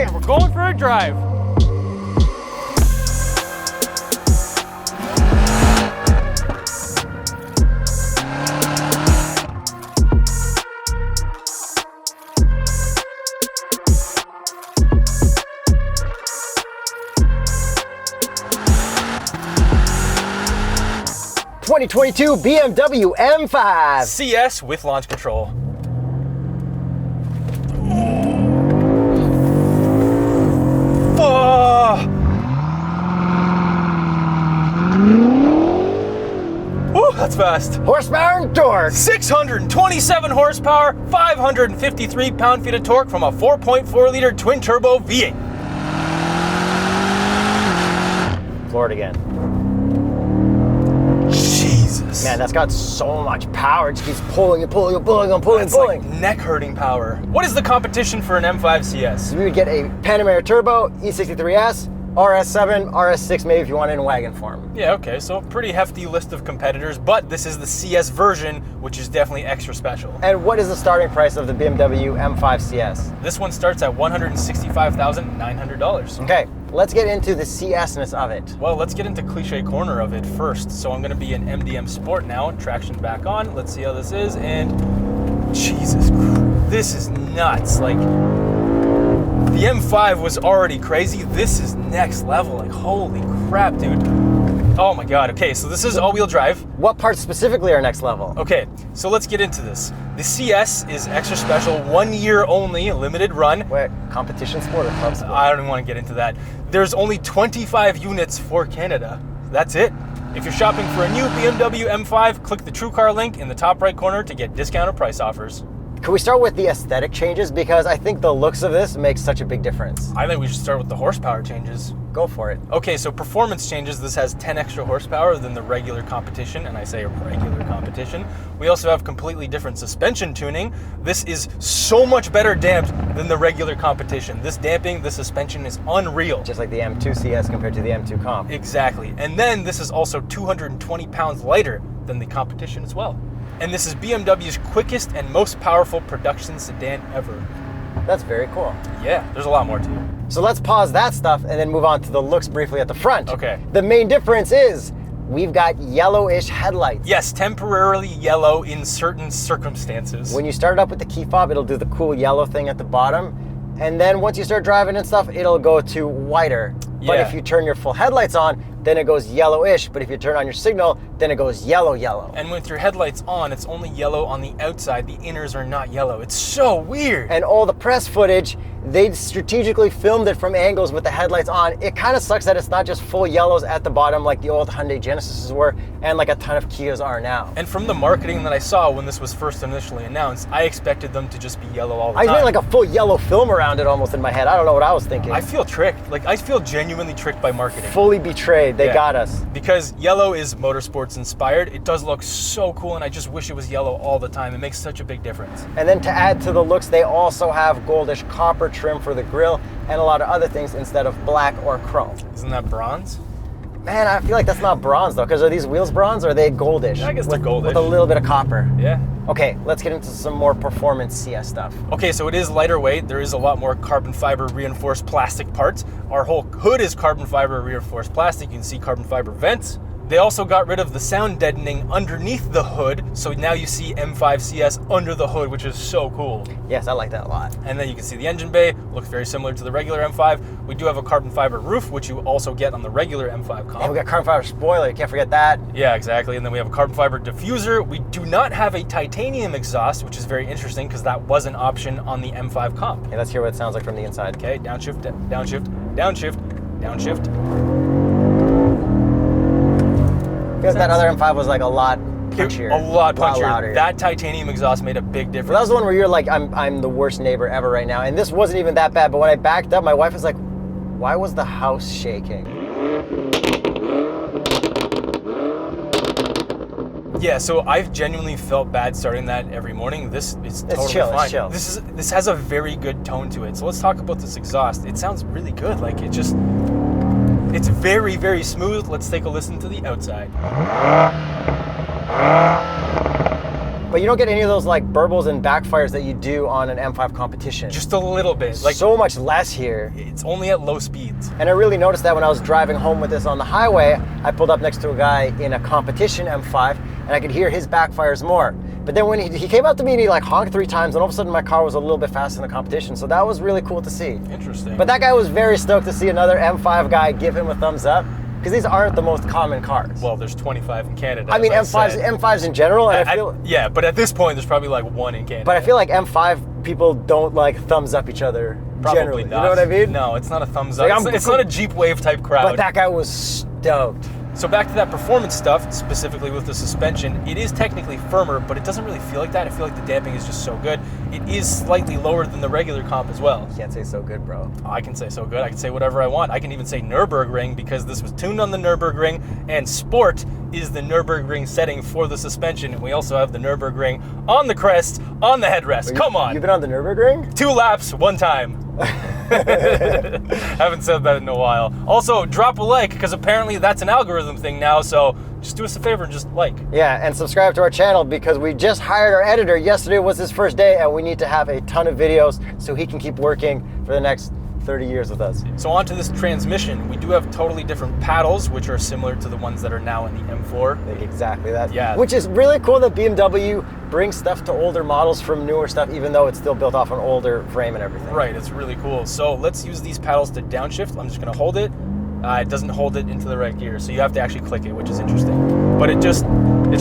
and we're going for a drive. '22 BMW M5 CS with launch control. Woo, that's fast. Horsepower and torque. 627 horsepower, 553 pound-feet of torque from a 4.4-liter twin-turbo V8. Floor it again. Jesus. Man, that's got so much power. It just keeps pulling and pulling and pulling and pulling and That's pulling. like neck-hurting power. What is the competition for an M5 CS? So we would get a Panamera Turbo, E63s, RS7, RS6 maybe if you want it in wagon form. Yeah, okay, so pretty hefty list of competitors, but this is the CS version, which is definitely extra special. And what is the starting price of the BMW M5 CS? This one starts at $165,900. Okay, let's get into the CS-ness of it. Well, let's get into cliche corner of it first. So I'm gonna be an MDM Sport now, traction back on. Let's see how this is, and Jesus Christ, this is nuts. Like, the M5 was already crazy. This is next level. Like, holy crap, dude. Oh my God. Okay, so this is all-wheel drive. What parts specifically are next level? Okay, so let's get into this. The CS is extra special, 1 year only, limited run. Wait, competition sport or club sport? I don't even want to get into that. There's only 25 units for Canada. That's it. If you're shopping for a new BMW M5, click the TrueCar link in the top right corner to get discounted price offers. Can we start with the aesthetic changes? Because I think the looks of this makes such a big difference. I think we should start with the horsepower changes. Go for it. Okay, so performance changes. This has 10 extra horsepower than the regular competition, and I say regular competition. We also have completely different suspension tuning. This is so much better damped than the regular competition. This damping, the suspension is unreal. Just like the M2 CS compared to the M2 Comp. Exactly. And then this is also 220 pounds lighter than the competition as well. And this is BMW's quickest and most powerful production sedan ever. That's very cool. Yeah, there's a lot more to it. So let's pause that stuff and then move on to the looks briefly at the front. Okay. The main difference is we've got yellowish headlights. Yes, temporarily yellow in certain circumstances. When you start it up with the key fob, it'll do the cool yellow thing at the bottom. And then once you start driving and stuff, it'll go to whiter. But Yeah. if you turn your full headlights on, then it goes yellowish. But if you turn on your signal, then it goes yellow. And with your headlights on, it's only yellow on the outside. The inners are not yellow. It's so weird. And all the press footage, they strategically filmed it from angles with the headlights on. It kind of sucks that it's not just full yellows at the bottom like the old Hyundai Genesises were and like a ton of Kias are now. And from the marketing that I saw when this was first initially announced, I expected them to just be yellow all the I time. meant like a full yellow film around it almost in my head. I don't know what I was thinking. I feel tricked. Like, I feel genuinely tricked by marketing. Fully betrayed. They Yeah. got us. Because yellow is motorsports inspired. It does look so cool, and I just wish it was yellow all the time. It makes such a big difference. And then to add to the looks, they also have goldish copper trim for the grille and a lot of other things instead of black or chrome. Isn't that bronze? Man, I feel like that's not bronze though, because are these wheels bronze or are they goldish? Yeah, I guess they're goldish. With a little bit of copper. Yeah. Okay, let's get into some more performance CS stuff. Okay, so it is lighter weight. There is a lot more carbon fiber reinforced plastic parts. Our whole hood is carbon fiber reinforced plastic. You can see carbon fiber vents. They also got rid of the sound deadening underneath the hood, so now you see M5 CS under the hood, which is so cool. Yes, I like that a lot. And then you can see the engine bay, looks very similar to the regular M5. We do have a carbon fiber roof, which you also get on the regular M5 Comp. And we got carbon fiber spoiler, you can't forget that. Yeah, exactly. And then we have a carbon fiber diffuser. We do not have a titanium exhaust, which is very interesting because that was an option on the M5 Comp. Okay, let's hear what it sounds like from the inside. Okay, downshift, downshift, downshift, downshift. Because that other M5 was like a lot punchier. A lot punchier. louder. That titanium exhaust made a big difference. Well, that was the one where you're like, I'm the worst neighbor ever right now. And this wasn't even that bad, but when I backed up, my wife was like, why was the house shaking? Yeah, so I've genuinely felt bad starting that every morning. This is totally chill, fine. it's chill. This has a very good tone to it. So let's talk about this exhaust. It sounds really good. Like, it's very, very smooth. Let's take a listen to the outside. But you don't get any of those like burbles and backfires that you do on an M5 competition. Just a little bit. Like so much less here. It's only at low speeds. And I really noticed that when I was driving home with this on the highway. I pulled up next to a guy in a competition M5 and I could hear his backfires more. But then when he came up to me and he like honked 3 times and all of a sudden my car was a little bit faster in the competition. So that was really cool to see. Interesting. But that guy was very stoked to see another M5 guy give him a thumbs up. Because these aren't the most common cars. Well, there's 25 in Canada. I mean, M5s in general, and I feel... Yeah, but at this point, there's probably like 1 in Canada. But I feel like M5 people don't like thumbs up each other, probably generally. Not. You know what I mean? No, it's not a thumbs up. It's not a Jeep Wave type crowd. But that guy was stoked. So back to that performance stuff, specifically with the suspension, it is technically firmer, but it doesn't really feel like that. I feel like the damping is just so good. It is slightly lower than the regular comp as well. You can't say so good, bro. I can say so good. I can say whatever I want. I can even say Nürburgring because this was tuned on the Nürburgring, and Sport is the Nürburgring setting for the suspension. And we also have the Nürburgring on the crest, on the headrest. Come on. You've been on the Nürburgring? 2 laps, 1 time. Haven't said that in a while. Also, drop a like, because apparently that's an algorithm thing now, so just do us a favor and just like. Yeah, and subscribe to our channel because we just hired our editor. Yesterday was his first day, and we need to have a ton of videos so he can keep working for the next 30 years with us. So onto this transmission, we do have totally different paddles, which are similar to the ones that are now in the M4. Exactly that. Yeah. Which is really cool that BMW brings stuff to older models from newer stuff, even though it's still built off an older frame and everything. Right, it's really cool. So let's use these paddles to downshift. I'm just gonna hold it. It doesn't hold it into the right gear, so you have to actually click it, which is interesting. But it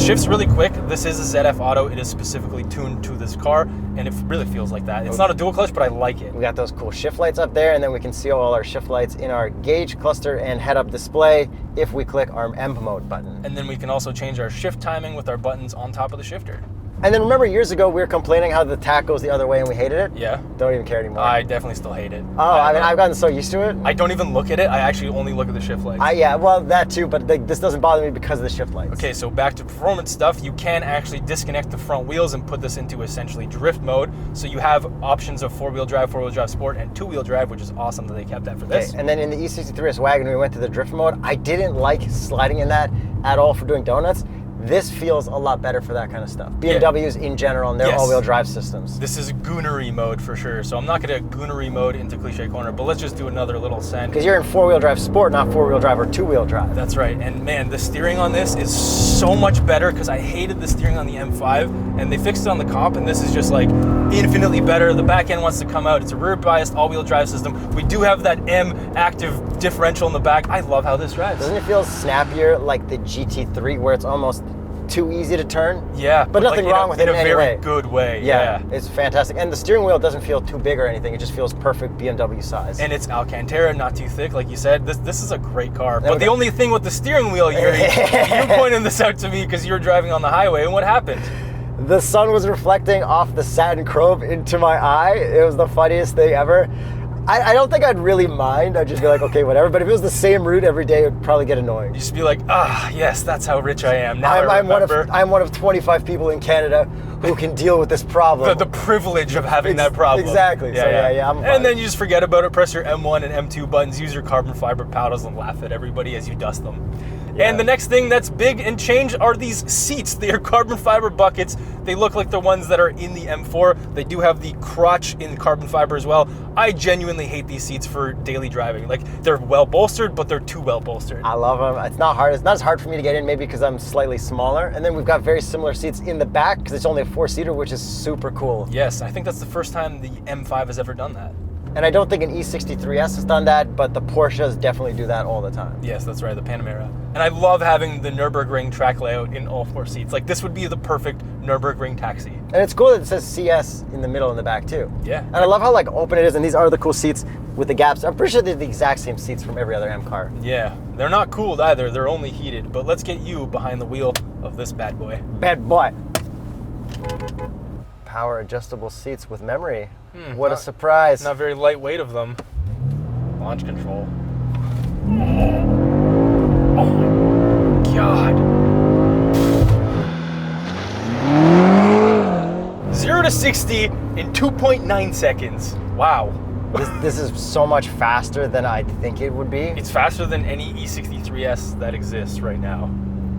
shifts really quick. This is a ZF Auto. It is specifically tuned to this car, and it really feels like that. It's not a dual clutch, but I like it. We got those cool shift lights up there, and then we can see all our shift lights in our gauge cluster and head-up display if we click our M mode button. And then we can also change our shift timing with our buttons on top of the shifter. And then remember years ago we were complaining how the tack goes the other way and we hated it? Yeah. Don't even care anymore. I definitely still hate it. Oh, I mean, I've gotten so used to it. I don't even look at it. I actually only look at the shift lights. Yeah, well, that too, but this doesn't bother me because of the shift lights. Okay, so back to performance stuff. You can actually disconnect the front wheels and put this into essentially drift mode. So you have options of 4-wheel drive sport, and 2-wheel drive, which is awesome that they kept that for this. Okay, and then in the E63s wagon, we went to the drift mode. I didn't like sliding in that at all for doing donuts. This feels a lot better for that kind of stuff. BMWs in general and their all-wheel drive systems. This is goonery mode for sure. So I'm not going to goonery mode into Cliche Corner, but let's just do another little send. Because you're in 4-wheel drive sport, not 4-wheel drive or 2-wheel drive. That's right. And man, the steering on this is so much better because I hated the steering on the M5 and they fixed it on the comp, and this is just like infinitely better. The back end wants to come out. It's a rear biased all-wheel drive system. We do have that M active differential in the back. I love how this drives. Doesn't it feel snappier like the GT3 where it's almost too easy to turn? Yeah, but nothing wrong with it in any way. In a very good way. Yeah, it's fantastic. And the steering wheel doesn't feel too big or anything. It just feels perfect BMW size. And it's Alcantara, not too thick, like you said. This is a great car. But the only thing with the steering wheel, Yuri, you pointed this out to me because you were driving on the highway, and what happened? The sun was reflecting off the satin chrome into my eye. It was the funniest thing ever. I don't think I'd really mind. I'd just be like, okay, whatever. But if it was the same route every day, it would probably get annoying. You'd just be like, yes, that's how rich I am. Now I'm one of 25 people in Canada who can deal with this problem. The privilege of having that problem. Exactly. Yeah. And then you just forget about it, press your M1 and M2 buttons, use your carbon fiber paddles, and laugh at everybody as you dust them. Yeah. And the next thing that's big and changed are these seats. They are carbon fiber buckets. They look like the ones that are in the M4. They do have the crotch in carbon fiber as well. I genuinely hate these seats for daily driving. Like, they're well bolstered, but they're too well bolstered. I love them. It's not hard. It's not as hard for me to get in, maybe because I'm slightly smaller. And then we've got very similar seats in the back because it's only a 4-seater, which is super cool. Yes, I think that's the first time the M5 has ever done that. And I don't think an E63s has done that, but the Porsches definitely do that all the time. Yes, that's right, the Panamera. And I love having the Nürburgring track layout in all 4 seats. Like, this would be the perfect Nürburgring taxi. And it's cool that it says CS in the middle and the back too. Yeah. And I love how like open it is, and these are the cool seats with the gaps. I'm pretty sure they're the exact same seats from every other M car. Yeah, they're not cooled either. They're only heated. But let's get you behind the wheel of this bad boy. Bad boy. Power adjustable seats with memory. What a surprise. Not very lightweight of them. Launch control. Oh my God. 0 to 60 in 2.9 seconds. Wow. This is so much faster than I'd think it would be. It's faster than any E63s that exists right now.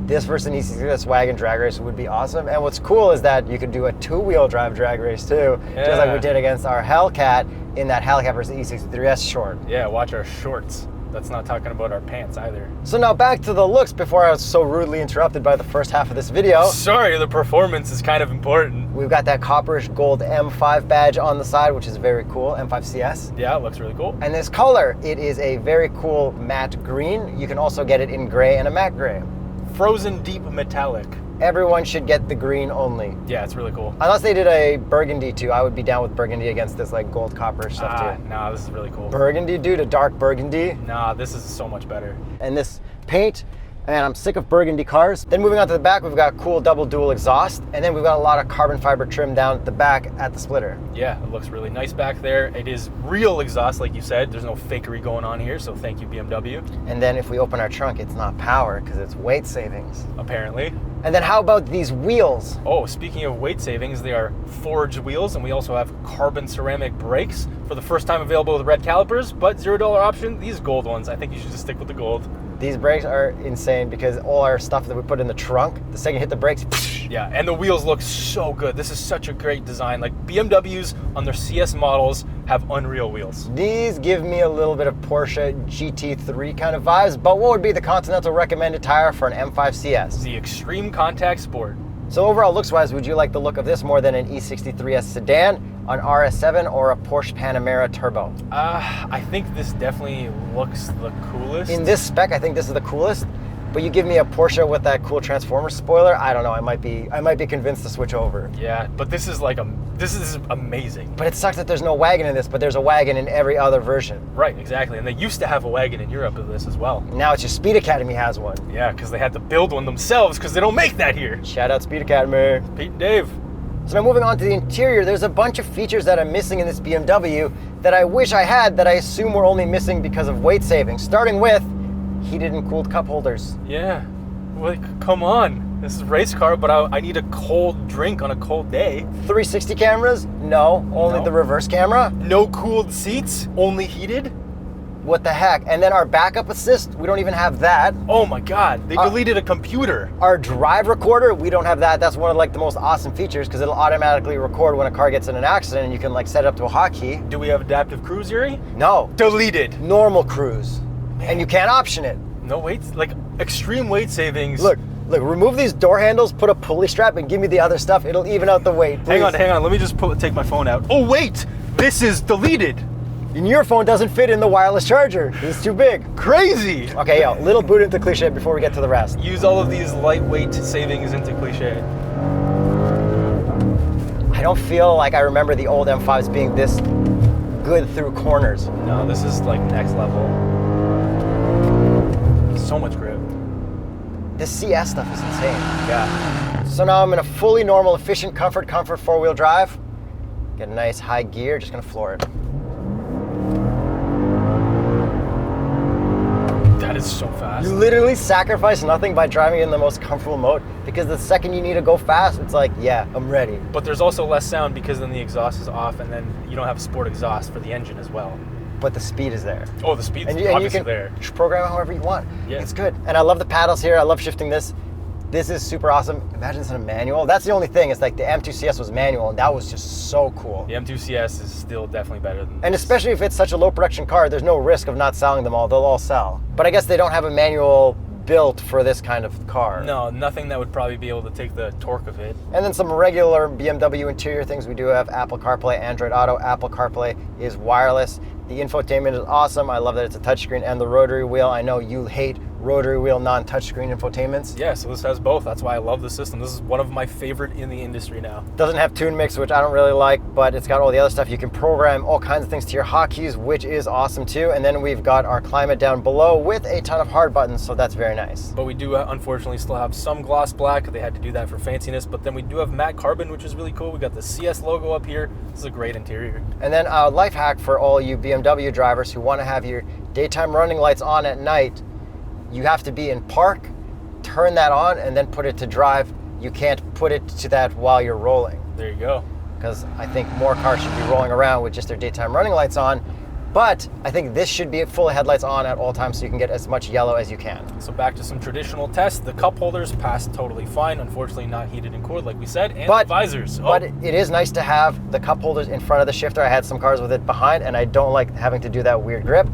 This versus an E63s wagon drag race would be awesome. And what's cool is that you could do a 2-wheel drive drag race too, just like we did against our Hellcat in that Hellcat versus E63s short. Yeah, watch our shorts. That's not talking about our pants either. So now back to the looks before I was so rudely interrupted by the first half of this video. Sorry, the performance is kind of important. We've got that copperish gold M5 badge on the side, which is very cool, M5 CS. Yeah, it looks really cool. And this color, it is a very cool matte green. You can also get it in gray and a matte gray. Frozen deep metallic. Everyone should get the green only. Yeah, it's really cool. Unless they did a burgundy too. I would be down with burgundy against this like gold copper stuff too. Nah, this is really cool. Burgundy, dude, a dark burgundy. Nah, this is so much better. And this paint, and I'm sick of burgundy cars. Then moving on to the back, we've got cool double dual exhaust, and then we've got a lot of carbon fiber trim down at the back at the splitter. Yeah, it looks really nice back there. It is real exhaust, like you said. There's no fakery going on here, so thank you, BMW. And then if we open our trunk, it's not power because it's weight savings. Apparently. And then how about these wheels? Oh, speaking of weight savings, they are forged wheels, and we also have carbon ceramic brakes for the first time available with red calipers, but $0 option, these gold ones. I think you should just stick with the gold. These brakes are insane because all our stuff that we put in the trunk, the second you hit the brakes, yeah, and the wheels look so good. This is such a great design. Like BMWs on their CS models have unreal wheels. These give me a little bit of Porsche GT3 kind of vibes, but what would be the Continental recommended tire for an M5 CS? The Extreme Contact Sport. So overall looks-wise, would you like the look of this more than an E63s sedan, an RS7, or a Porsche Panamera Turbo? I think this definitely looks the coolest. In this spec, I think this is the coolest, but you give me a Porsche with that cool Transformer spoiler, I don't know, I might be convinced to switch over. Yeah, but this is like this is amazing. But it sucks that there's no wagon in this, but there's a wagon in every other version. Right, exactly. And they used to have a wagon in Europe of this as well. Now it's just Speed Academy has one. Yeah, because they had to build one themselves because they don't make that here. Shout out Speed Academy. Pete and Dave. So now moving on to the interior, there's a bunch of features that I'm missing in this BMW that I wish I had that I assume were only missing because of weight savings, starting with heated and cooled cup holders. Yeah, like, come on. This is a race car, but I need a cold drink on a cold day. 360 cameras? No, only the reverse camera. No cooled seats, only heated? What the heck? And then our backup assist, we don't even have that. Oh my God, they deleted a computer. Our drive recorder, we don't have that. That's one of like the most awesome features because it'll automatically record when a car gets in an accident and you can like set it up to a hotkey. Do we have adaptive cruise, Yuri? No. Deleted. Normal cruise. And you can't option it. No weight, like extreme weight savings. Look, remove these door handles, put a pulley strap, and give me the other stuff. It'll even out the weight. Please. Hang on. Let me just take my phone out. Oh wait, this is deleted. And your phone doesn't fit in the wireless charger. It's too big. Crazy. Okay, yo, little boot into cliche before we get to the rest. Use all of these lightweight savings into cliche. I don't feel like I remember the old M5s being this good through corners. No, this is like next level. So much grip. This CS stuff is insane. Yeah. So now I'm in a fully normal, efficient, comfort four-wheel drive. Get a nice high gear, just gonna floor it. That is so fast. You literally sacrifice nothing by driving in the most comfortable mode because the second you need to go fast, it's like, yeah, I'm ready. But there's also less sound because then the exhaust is off and then you don't have sport exhaust for the engine as well. But the speed is there. Oh, the speed's and you obviously can there. Program it however you want. Yeah. It's good. And I love the paddles here. I love shifting this. This is super awesome. Imagine it's in a manual. That's the only thing. It's like the M2CS was manual, and that was just so cool. The M2CS is still definitely better than And this. especially if it's such a low production car, there's no risk of not selling them all. They'll all sell. But I guess they don't have a manual built for this kind of car. No, nothing that would probably be able to take the torque of it. And then some regular BMW interior things. We do have Apple CarPlay, Android Auto. Apple CarPlay is wireless. The infotainment is awesome. I love that it's a touchscreen and the rotary wheel. I know you hate rotary wheel non-touchscreen infotainments. Yeah, so this has both. That's why I love the system. This is one of my favorite in the industry now. Doesn't have tune mix, which I don't really like, but it's got all the other stuff. You can program all kinds of things to your hotkeys, which is awesome too. And then we've got our climate down below with a ton of hard buttons, so that's very nice. But we do unfortunately still have some gloss black. They had to do that for fanciness, but then we do have matte carbon, which is really cool. We got the CS logo up here. This is a great interior. And then a life hack for all you BMW drivers who want to have your daytime running lights on at night. You have to be in park, turn that on, and then put it to drive. You can't put it to that while you're rolling. There you go. Because I think more cars should be rolling around with just their daytime running lights on. But I think this should be full headlights on at all times so you can get as much yellow as you can. So back to some traditional tests. The cup holders passed totally fine. Unfortunately, not heated and cooled like we said. And the visors. But it is nice to have the cup holders in front of the shifter. I had some cars with it behind, and I don't like having to do that weird grip.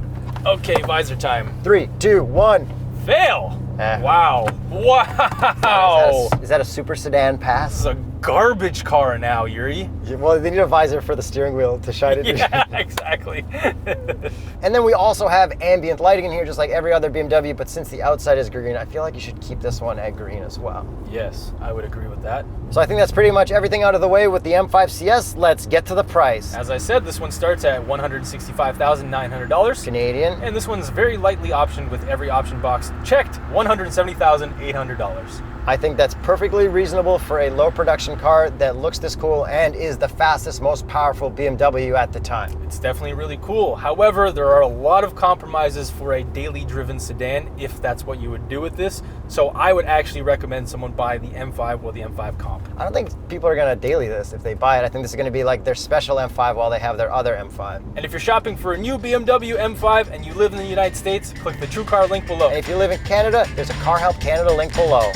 Okay, visor time. 3, 2, 1. Fail! Wow. Wow! Is that a super sedan pass? This is a garbage car now, Yuri. Well, they need a visor for the steering wheel to shine it. Yeah, exactly. And then we also have ambient lighting in here, just like every other BMW, but since the outside is green, I feel like you should keep this one at green as well. Yes, I would agree with that. So I think that's pretty much everything out of the way with the M5 CS. Let's get to the price. As I said, this one starts at $165,900 Canadian. and this one's very lightly optioned with every option box checked, $170,800. I think that's perfectly reasonable for a low production car that looks this cool and is the fastest, most powerful BMW at the time. It's definitely really cool. However, there are a lot of compromises for a daily driven sedan if that's what you would do with this. So I would actually recommend someone buy the M5 or the M5 Comp. I don't think people are gonna daily this if they buy it. I think this is gonna be like their special M5 while they have their other M5. And if you're shopping for a new BMW M5 and you live in the United States, click the TrueCar link below. And if you live in Canada, there's a Car Help Canada link below.